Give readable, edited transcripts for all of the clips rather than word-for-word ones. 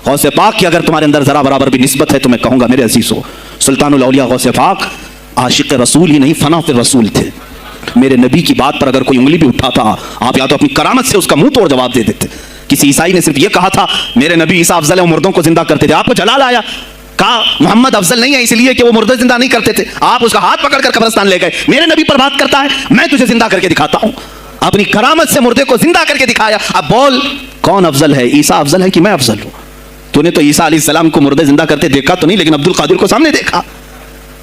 غوث پاک کی اگر تمہارے اندر ذرا برابر بھی نسبت ہے تو میں کہوں گا میرے عزیزو، سلطان الاولیاء غوث پاک عاشق رسول ہی نہیں، فنا فی رسول تھے. میرے نبی کی بات پر اگر کوئی انگلی بھی اٹھاتا آپ یا تو اپنی کرامت سے اس کا منہ توڑ جواب دے دیتے. کسی عیسائی نے صرف یہ کہا تھا میرے نبی عیسیٰ افضل ہے، وہ مردوں کو زندہ کرتے تھے، آپ کو جلال آیا، کہا محمد افضل نہیں ہے اس لیے کہ وہ مردے زندہ نہیں کرتے تھے، آپ اس کا ہاتھ پکڑ کر قبرستان لے گئے. میرے نبی پر بات کرتا ہے، میں تجھے زندہ کر کے دکھاتا ہوں. اپنی کرامت سے مردے کو زندہ کر کے دکھایا. اب بول کون افضل ہے، عیسیٰ افضل ہے کہ میں افضل ہوں؟ تو نے تو عیسیٰ علیہ السلام کو مردے زندہ کرتے دیکھا تو نہیں، لیکن عبد القادر کو سامنے دیکھا.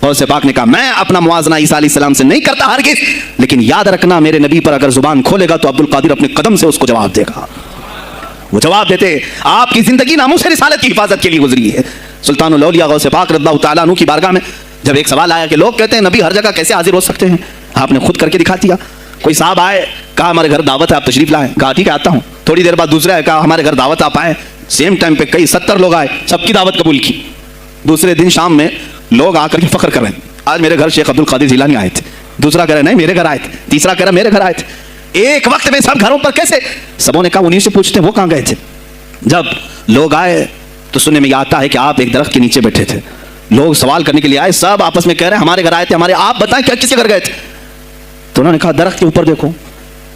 غوث پاک نے کہا میں اپنا موازنہ عیسیٰ علیہ السلام سے نہیں کرتا ہرگز، لیکن یاد رکھنا میرے نبی پر اگر زبان کھولے گا تو عبد القادر اپنے قدم سے اس کو جواب دے گا. وہ جواب دیتے. آپ کی زندگی ناموس رسالت کی حفاظت کے لیے گزری ہے. سلطان الاولیاء غوث پاک رضی اللہ تعالیٰ عنہ کی بارگاہ میں جب ایک سوال آیا کہ لوگ کہتے ہیں نبی ہر جگہ کیسے حاضر ہو سکتے ہیں، آپ نے خود کر کے دکھا دیا. کوئی صاحب آئے، کہا ہمارے گھر دعوت ہے آپ تشریف لائیں، کہا ٹھیک ہے آتا ہوں. تھوڑی دیر بعد دوسرے آئے، کہا ہمارے گھر دعوت آپ آئیں. سیم ٹائم پہ کئی 70 لوگ آئے، سب کی دعوت قبول کی. دوسرے دن شام میں لوگ آ کر کے فخر کر رہے ہیں آج میرے گھر شیخ عبد القادر جیلانی آئے تھے. دوسرا کہہ رہا نہیں میرے گھر آئے تھے، تیسرا کہہ رہا میرے گھر آئے تھے. ایک وقت میں سب گھروں پر کیسے؟ سبوں نے کہا انہیں سے پوچھتے وہ کہاں گئے تھے. جب لوگ آئے تو سننے میں یہ آتا ہے کہ آپ ایک درخت کے نیچے بیٹھے تھے. لوگ سوال کرنے کے لیے آئے، سب آپس میں کہہ رہے ہیں ہمارے گھر آئے تھے، ہمارے آپ بتائیں کیا کسی گھر گئے تھے؟ تو انہوں نے کہا درخت کے اوپر دیکھو.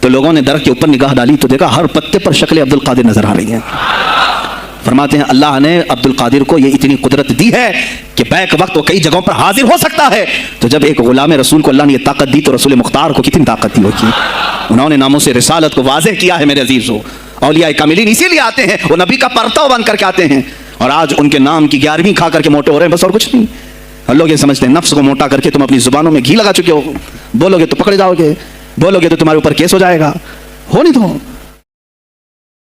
تو لوگوں نے درخت کے اوپر نگاہ ڈالی تو دیکھا ہر پتے پر شکل عبد القادر نظر آ رہی ہے. فرماتے ہیں اللہ نے عبد القادر کو یہ اتنی قدرت دی ہے کہ بیک وقت وہ کئی جگہوں پر حاضر ہو سکتا ہے. تو جب ایک غلام رسول کو اللہ نے یہ طاقت دی تو رسول مختار کو کتنی طاقت دی ہوگی. انہوں نے ناموس رسالت کو واضح کیا ہے میرے عزیزو. اولیاء کاملین اسی لیے آتے ہیں، وہ نبی کا پرتو بن کر کے آتے ہیں، اور آج ان کے نام کی 11ویں کھا کر کے موٹے ہو رہے ہیں، بس اور کچھ نہیں. اور لوگ یہ سمجھتے ہیں نفس کو موٹا کر کے تم اپنی زبانوں میں گھی لگا چکے ہو، بولو گے تو پکڑے جاؤ گے، بولو گے تو تمہارے اوپر کیس ہو جائے گا. ہو نہیں تو